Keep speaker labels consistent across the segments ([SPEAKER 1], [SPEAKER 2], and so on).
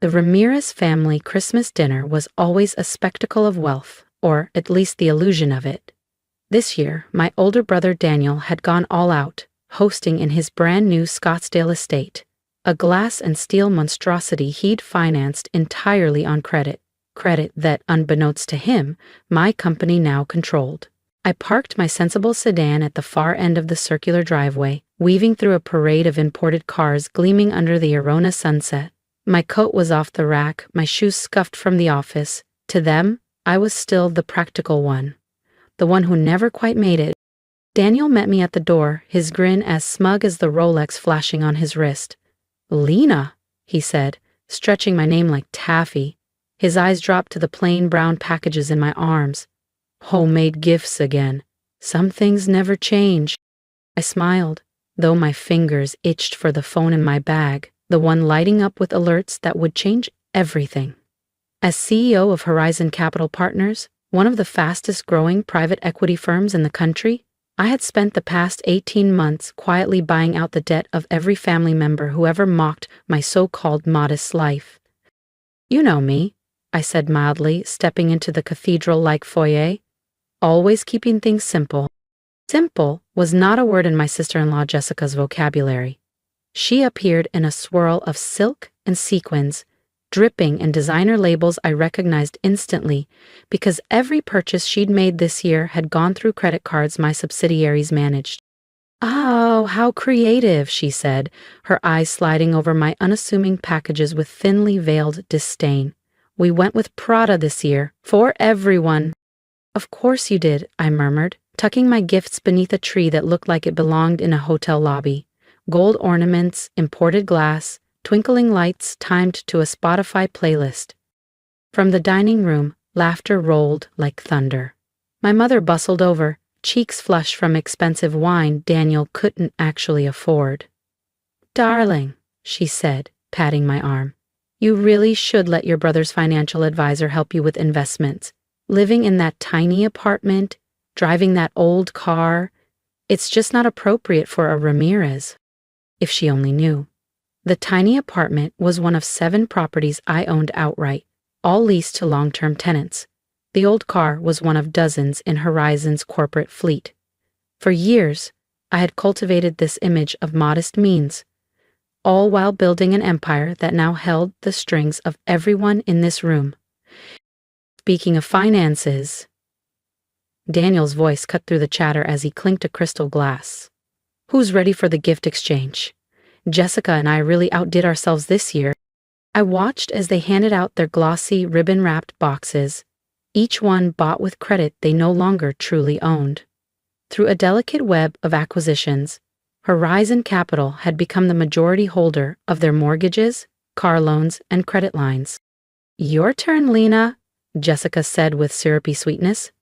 [SPEAKER 1] The Ramirez family Christmas dinner was always a spectacle of wealth, or at least the illusion of it. This year, my older brother Daniel had gone all out, hosting in his brand new Scottsdale estate, a glass and steel monstrosity he'd financed entirely on credit that, unbeknownst to him, my company now controlled. I parked my sensible sedan at the far end of the circular driveway, weaving through a parade of imported cars gleaming under the Arona sunset. My coat was off the rack, my shoes scuffed from the office. To them, I was still the practical one, the one who never quite made it. Daniel met me at the door, his grin as smug as the Rolex flashing on his wrist. "Lena," he said, stretching my name like taffy. His eyes dropped to the plain brown packages in my arms. "Homemade gifts again. Some things never change." I smiled, though my fingers itched for the phone in my bag, the one lighting up with alerts that would change everything. As CEO of Horizon Capital Partners, one of the fastest growing private equity firms in the country, I had spent the past 18 months quietly buying out the debt of every family member who ever mocked my so-called modest life. "You know me," I said mildly, stepping into the cathedral-like foyer. "Always keeping things simple." Simple was not a word in my sister-in-law Jessica's vocabulary. She appeared in a swirl of silk and sequins, dripping in designer labels I recognized instantly because every purchase she'd made this year had gone through credit cards my subsidiaries managed. "Oh, how creative," she said, her eyes sliding over my unassuming packages with thinly veiled disdain. "We went with Prada this year, for everyone." "Of course you did," I murmured, tucking my gifts beneath a tree that looked like it belonged in a hotel lobby. Gold ornaments, imported glass, twinkling lights timed to a Spotify playlist. From the dining room, laughter rolled like thunder. My mother bustled over, cheeks flushed from expensive wine Daniel couldn't actually afford. "Darling," she said, patting my arm, "you really should let your brother's financial advisor help you with investments. Living in that tiny apartment, driving that old car, it's just not appropriate for a Ramirez." If she only knew. The tiny apartment was one of 7 properties I owned outright, all leased to long-term tenants. The old car was one of dozens in Horizon's corporate fleet. For years, I had cultivated this image of modest means, all while building an empire that now held the strings of everyone in this room. Speaking of finances, Daniel's voice cut through the chatter as he clinked a crystal glass. "Who's ready for the gift exchange? Jessica and I really outdid ourselves this year." I watched as they handed out their glossy, ribbon-wrapped boxes, each one bought with credit they no longer truly owned. Through a delicate web of acquisitions, Horizon Capital had become the majority holder of their mortgages, car loans, and credit lines. "Your turn, Lena," Jessica said with syrupy sweetness.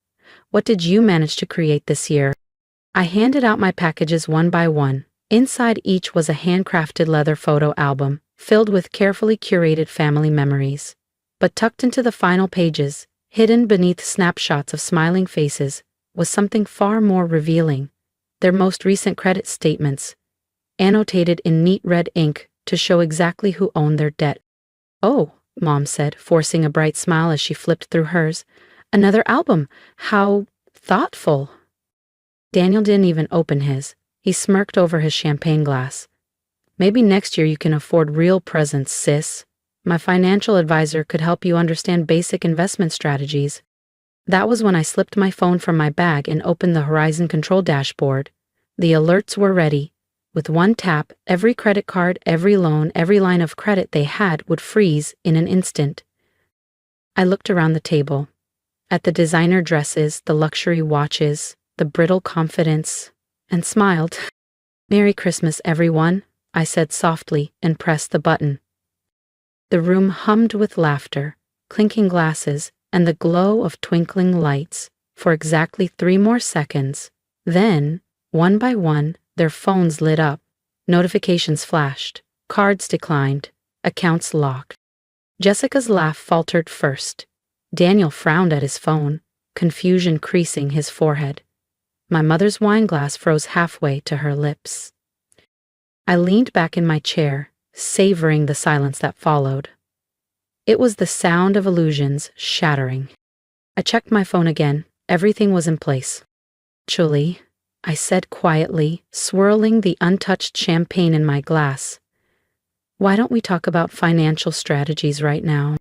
[SPEAKER 1] "What did you manage to create this year?" I handed out my packages one by one. Inside each was a handcrafted leather photo album, filled with carefully curated family memories. But tucked into the final pages, hidden beneath snapshots of smiling faces, was something far more revealing: their most recent credit statements, annotated in neat red ink to show exactly who owned their debt. "Oh," Mom said, forcing a bright smile as she flipped through hers. "Another album. How thoughtful." Daniel didn't even open his. He smirked over his champagne glass. "Maybe next year you can afford real presents, sis. My financial advisor could help you understand basic investment strategies." That was when I slipped my phone from my bag and opened the Horizon control dashboard. The alerts were ready. With one tap, every credit card, every loan, every line of credit they had would freeze in an instant. I looked around the table. At the designer dresses, the luxury watches, the brittle confidence, and smiled. "Merry Christmas, everyone," I said softly and pressed the button. The room hummed with laughter, clinking glasses, and the glow of twinkling lights for exactly 3 more seconds. Then, one by one, their phones lit up. Notifications flashed. Cards declined. Accounts locked. Jessica's laugh faltered first. Daniel frowned at his phone, confusion creasing his forehead. My mother's wine glass froze halfway to her lips. I leaned back in my chair, savoring the silence that followed. It was the sound of illusions shattering. I checked my phone again. Everything was in place. "Julie," I said quietly, swirling the untouched champagne in my glass, "why don't we talk about financial strategies right now?"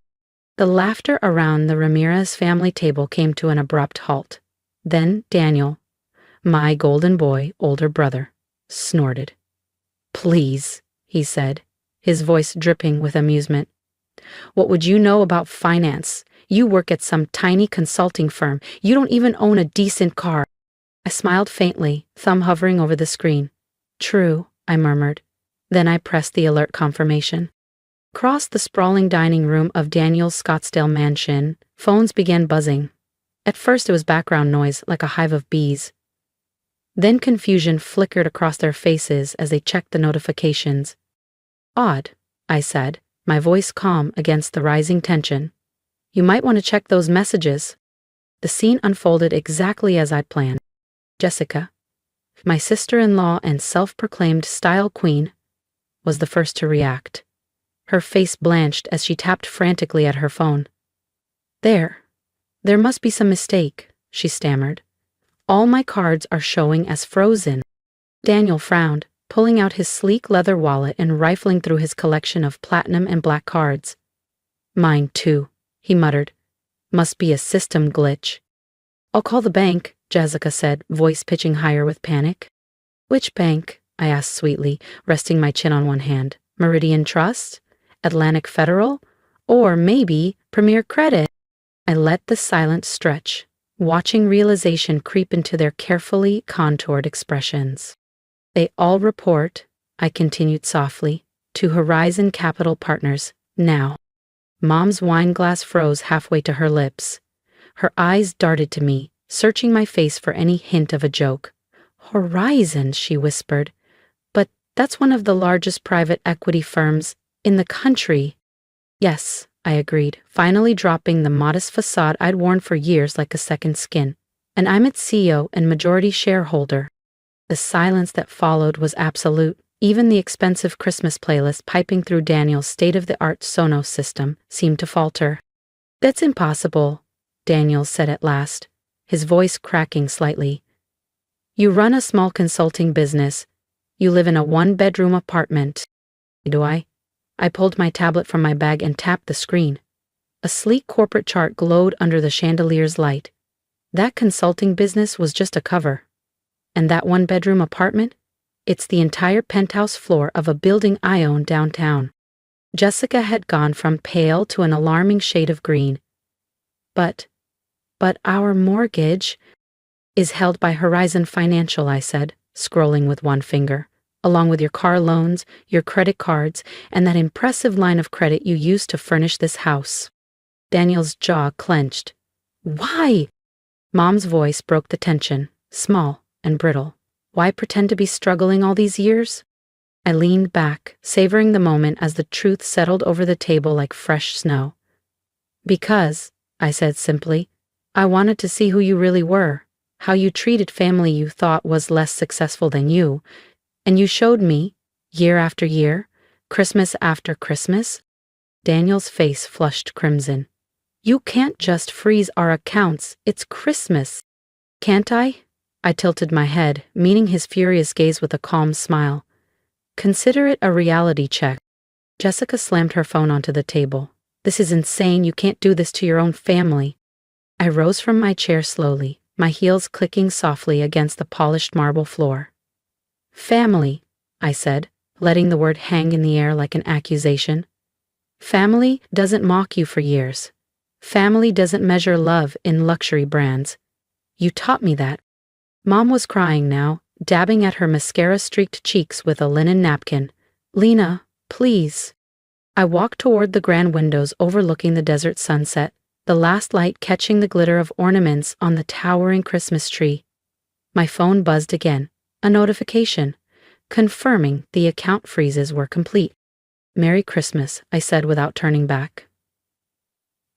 [SPEAKER 1] The laughter around the Ramirez family table came to an abrupt halt. Then Daniel, my golden boy, older brother, snorted. "Please," he said, his voice dripping with amusement. "What would you know about finance? You work at some tiny consulting firm. You don't even own a decent car." I smiled faintly, thumb hovering over the screen. "True," I murmured. Then I pressed the alert confirmation. Across the sprawling dining room of Daniel's Scottsdale mansion, phones began buzzing. At first it was background noise, like a hive of bees. Then confusion flickered across their faces as they checked the notifications. "Odd," I said, my voice calm against the rising tension. "You might want to check those messages." The scene unfolded exactly as I'd planned. Jessica, my sister-in-law and self-proclaimed style queen, was the first to react. Her face blanched as she tapped frantically at her phone. There must be some mistake," she stammered. "All my cards are showing as frozen." Daniel frowned, pulling out his sleek leather wallet and rifling through his collection of platinum and black cards. "Mine too," he muttered. "Must be a system glitch." "I'll call the bank," Jessica said, voice pitching higher with panic. "Which bank?" I asked sweetly, resting my chin on one hand. "Meridian Trust? Atlantic Federal? Or maybe Premier Credit?" I let the silence stretch, watching realization creep into their carefully contoured expressions. "They all report," I continued softly, "to Horizon Capital Partners, now." Mom's wine glass froze halfway to her lips. Her eyes darted to me, searching my face for any hint of a joke. "Horizon," she whispered. "But that's one of the largest private equity firms in the country." "Yes," I agreed, finally dropping the modest facade I'd worn for years like a second skin. "And I'm its CEO and majority shareholder." The silence that followed was absolute. Even the expensive Christmas playlist piping through Daniel's state-of-the-art Sonos system seemed to falter. "That's impossible," Daniel said at last, his voice cracking slightly. "You run a small consulting business. You live in a one-bedroom apartment." "Do I?" I pulled my tablet from my bag and tapped the screen. A sleek corporate chart glowed under the chandelier's light. That consulting business was just a cover. And that one-bedroom apartment? It's the entire penthouse floor of a building I own downtown. Jessica had gone from pale to an alarming shade of green. But our mortgage is held by Horizon Financial," I said, scrolling with one finger, "along with your car loans, your credit cards, and that impressive line of credit you used to furnish this house." Daniel's jaw clenched. "Why?" Mom's voice broke the tension, small and brittle. "Why pretend to be struggling all these years?" I leaned back, savoring the moment as the truth settled over the table like fresh snow. "Because," I said simply, "I wanted to see who you really were, how you treated family you thought was less successful than you, and you showed me, year after year, Christmas after Christmas." Daniel's face flushed crimson. "You can't just freeze our accounts. It's Christmas." "Can't I?" I tilted my head, meeting his furious gaze with a calm smile. "Consider it a reality check." Jessica slammed her phone onto the table. "This is insane. You can't do this to your own family." I rose from my chair slowly, my heels clicking softly against the polished marble floor. "Family," I said, letting the word hang in the air like an accusation. "Family doesn't mock you for years. Family doesn't measure love in luxury brands. You taught me that." Mom was crying now, dabbing at her mascara-streaked cheeks with a linen napkin. "Lena, please." I walked toward the grand windows overlooking the desert sunset, the last light catching the glitter of ornaments on the towering Christmas tree. My phone buzzed again, a notification, confirming the account freezes were complete. "Merry Christmas," I said without turning back.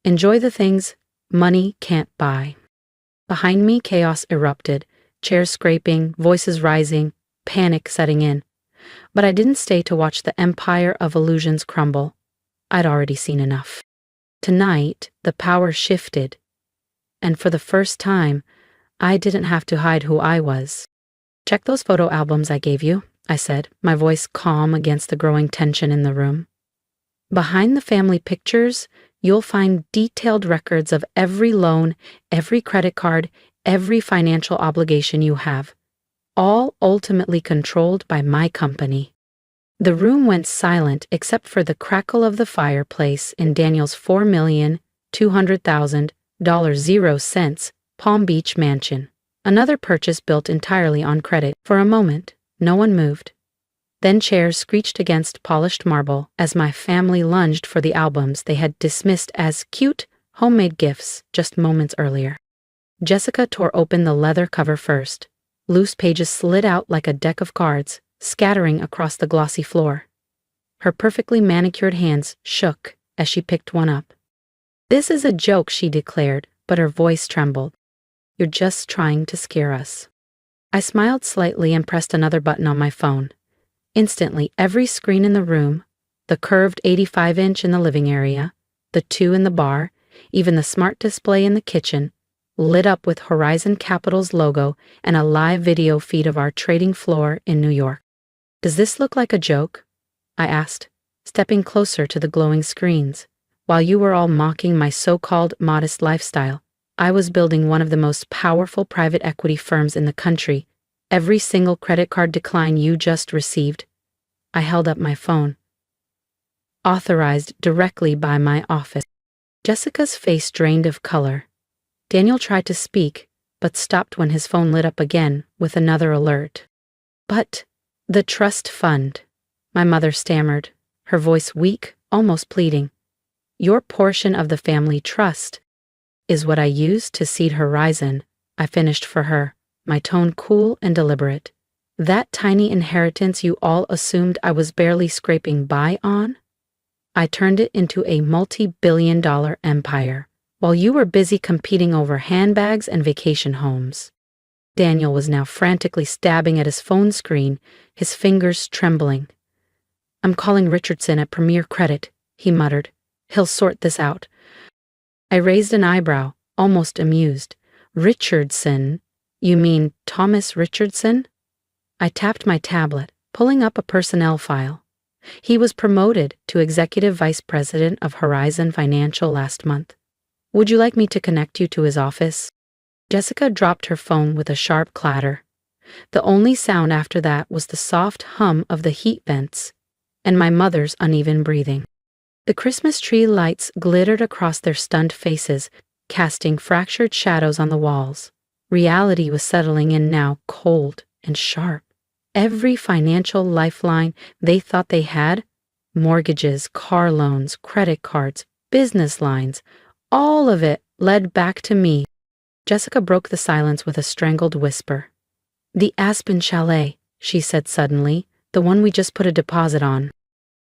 [SPEAKER 1] "Enjoy the things money can't buy." Behind me, chaos erupted, chairs scraping, voices rising, panic setting in. But I didn't stay to watch the empire of illusions crumble. I'd already seen enough. Tonight, the power shifted, and for the first time, I didn't have to hide who I was. "Check those photo albums I gave you," I said, my voice calm against the growing tension in the room. "Behind the family pictures, you'll find detailed records of every loan, every credit card, every financial obligation you have, all ultimately controlled by my company." The room went silent except for the crackle of the fireplace in Daniel's $4,200,000 Palm Beach mansion, another purchase built entirely on credit. For a moment, no one moved. Then chairs screeched against polished marble as my family lunged for the albums they had dismissed as cute, homemade gifts just moments earlier. Jessica tore open the leather cover first. Loose pages slid out like a deck of cards, scattering across the glossy floor. Her perfectly manicured hands shook as she picked one up. "This is a joke," she declared, but her voice trembled. "You're just trying to scare us." I smiled slightly and pressed another button on my phone. Instantly, every screen in the room, the curved 85-inch in the living area, the 2 in the bar, even the smart display in the kitchen, lit up with Horizon Capital's logo and a live video feed of our trading floor in New York. "Does this look like a joke?" I asked, stepping closer to the glowing screens. "While you were all mocking my so-called modest lifestyle, I was building one of the most powerful private equity firms in the country. Every single credit card decline you just received," I held up my phone, "authorized directly by my office." Jessica's face drained of color. Daniel tried to speak, but stopped when his phone lit up again with another alert. "But the trust fund," my mother stammered, her voice weak, almost pleading. "Your portion of the family trust is what I used to seed Horizon," I finished for her, my tone cool and deliberate. "That tiny inheritance you all assumed I was barely scraping by on? I turned it into a multi-billion-dollar empire, while you were busy competing over handbags and vacation homes." Daniel was now frantically stabbing at his phone screen, his fingers trembling. "I'm calling Richardson at Premier Credit," he muttered. "He'll sort this out." I raised an eyebrow, almost amused. "Richardson? You mean Thomas Richardson?" I tapped my tablet, pulling up a personnel file. He was promoted to Executive Vice President of Horizon Financial last month. "Would you like me to connect you to his office?" Jessica dropped her phone with a sharp clatter. The only sound after that was the soft hum of the heat vents and my mother's uneven breathing. The Christmas tree lights glittered across their stunned faces, casting fractured shadows on the walls. Reality was settling in now, cold and sharp. Every financial lifeline they thought they had, mortgages, car loans, credit cards, business lines, all of it led back to me. Jessica broke the silence with a strangled whisper. "The Aspen Chalet," she said suddenly, "the one we just put a deposit on,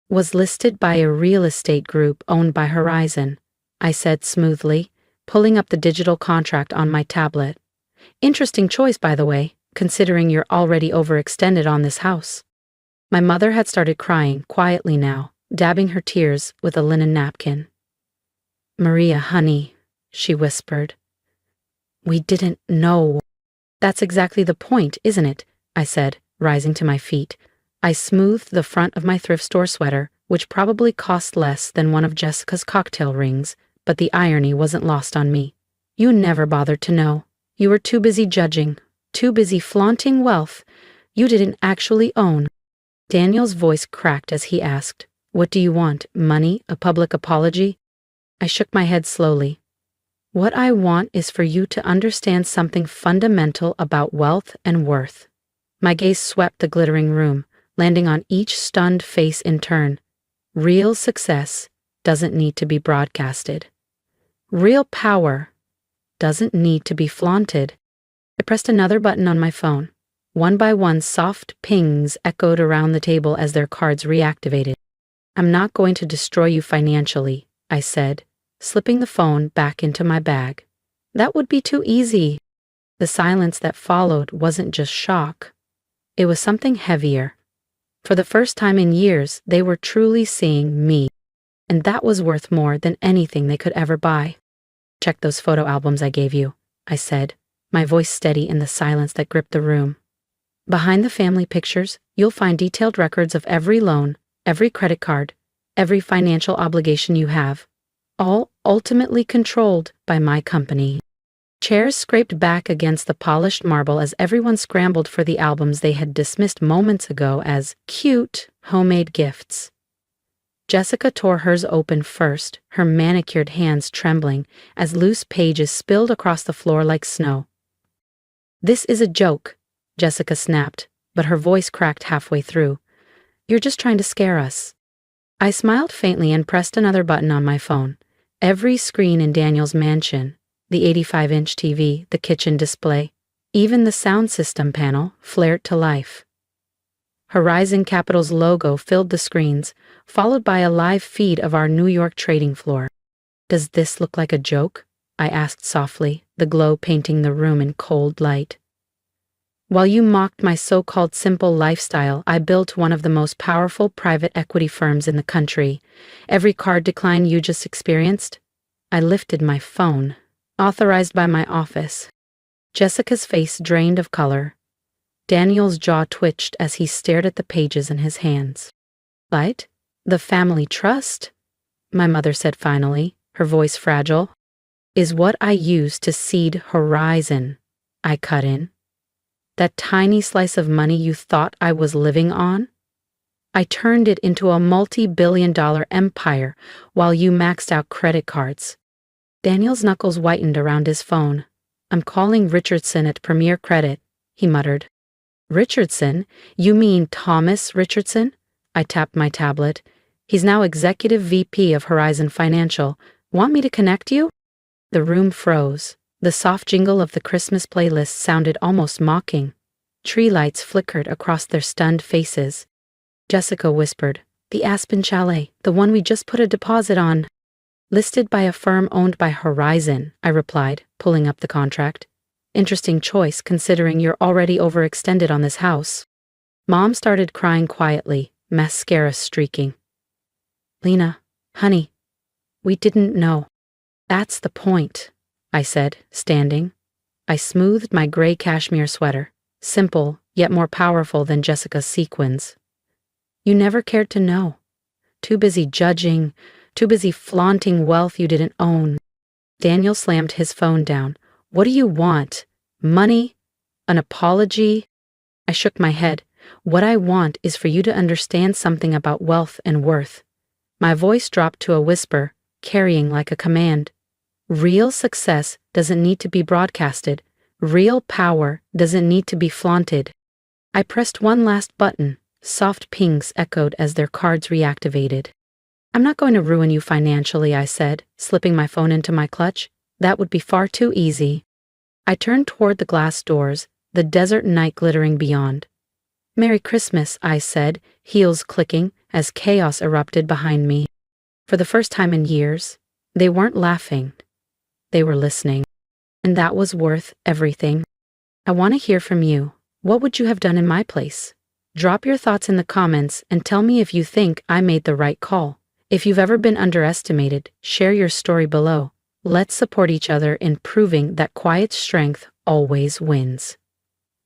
[SPEAKER 1] was listed by a real estate group owned by Horizon," I said smoothly, pulling up the digital contract on my tablet. "Interesting choice, by the way, considering you're already overextended on this house." My mother had started crying quietly now, dabbing her tears with a linen napkin. "Maria, honey," she whispered, "we didn't know." "That's exactly the point, isn't it?" I said, rising to my feet. I smoothed the front of my thrift store sweater, which probably cost less than one of Jessica's cocktail rings, but the irony wasn't lost on me. "You never bothered to know. You were too busy judging, too busy flaunting wealth you didn't actually own." Daniel's voice cracked as he asked, "What do you want? Money? A public apology?" I shook my head slowly. "What I want is for you to understand something fundamental about wealth and worth." My gaze swept the glittering room, landing on each stunned face in turn. Real success doesn't need to be broadcasted. Real power doesn't need to be flaunted. I pressed another button on my phone. One by one, soft pings echoed around the table as their cards reactivated. "I'm not going to destroy you financially," I said, slipping the phone back into my bag. "That would be too easy." The silence that followed wasn't just shock. It was something heavier. For the first time in years, they were truly seeing me. and that was worth more than anything they could ever buy. Check those photo albums I gave you, I said, my voice steady in the silence that gripped the room. Behind the family pictures, you'll find detailed records of every loan, every credit card, every financial obligation you have, all ultimately controlled by my company. Chairs scraped back against the polished marble as everyone scrambled for the albums they had dismissed moments ago as cute, homemade gifts. Jessica tore hers open first, her manicured hands trembling as loose pages spilled across the floor like snow. "This is a joke," Jessica snapped, but her voice cracked halfway through. "You're just trying to scare us." I smiled faintly and pressed another button on my phone. Every screen in Daniel's mansion, the 85-inch TV, the kitchen display, even the sound system panel, flared to life. Horizon Capital's logo filled the screens, followed by a live feed of our New York trading floor. "Does this look like a joke?" I asked softly, the glow painting the room in cold light. "While you mocked my so-called simple lifestyle, I built one of the most powerful private equity firms in the country. Every card decline you just experienced?" I lifted my phone. "Authorized by my office." Jessica's face drained of color. Daniel's jaw twitched as he stared at the pages in his hands. "But the family trust," my mother said finally, her voice fragile, "is what I used to seed Horizon," I cut in. "That tiny slice of money you thought I was living on? I turned it into a multi-billion-dollar empire while you maxed out credit cards." Daniel's knuckles whitened around his phone. "I'm calling Richardson at Premier Credit," he muttered. "Richardson? You mean Thomas Richardson?" I tapped my tablet. "He's now Executive VP of Horizon Financial. Want me to connect you?" The room froze. The soft jingle of the Christmas playlist sounded almost mocking. Tree lights flickered across their stunned faces. Jessica whispered, "The Aspen Chalet, the one we just put a deposit on." "Listed by a firm owned by Horizon," I replied, pulling up the contract. "Interesting choice considering you're already overextended on this house." Mom started crying quietly, mascara streaking. "Lena, honey, we didn't know." "That's the point," I said, standing. I smoothed my gray cashmere sweater, simple yet more powerful than Jessica's sequins. "You never cared to know. Too busy judging, too busy flaunting wealth you didn't own." Daniel slammed his phone down. "What do you want? Money? An apology?" I shook my head. "What I want is for you to understand something about wealth and worth." My voice dropped to a whisper, carrying like a command. "Real success doesn't need to be broadcasted. Real power doesn't need to be flaunted." I pressed one last button. Soft pings echoed as their cards reactivated. "I'm not going to ruin you financially," I said, slipping my phone into my clutch. "That would be far too easy." I turned toward the glass doors, the desert night glittering beyond. "Merry Christmas," I said, heels clicking as chaos erupted behind me. For the first time in years, they weren't laughing. They were listening. And that was worth everything. I want to hear from you. What would you have done in my place? Drop your thoughts in the comments and tell me if you think I made the right call. If you've ever been underestimated, share your story below. Let's support each other in proving that quiet strength always wins.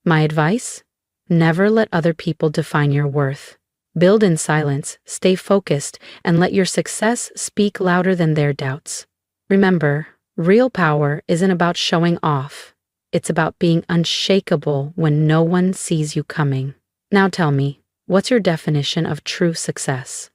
[SPEAKER 1] My advice? Never let other people define your worth. Build in silence, stay focused, and let your success speak louder than their doubts. Remember, real power isn't about showing off. It's about being unshakable when no one sees you coming. Now tell me, what's your definition of true success?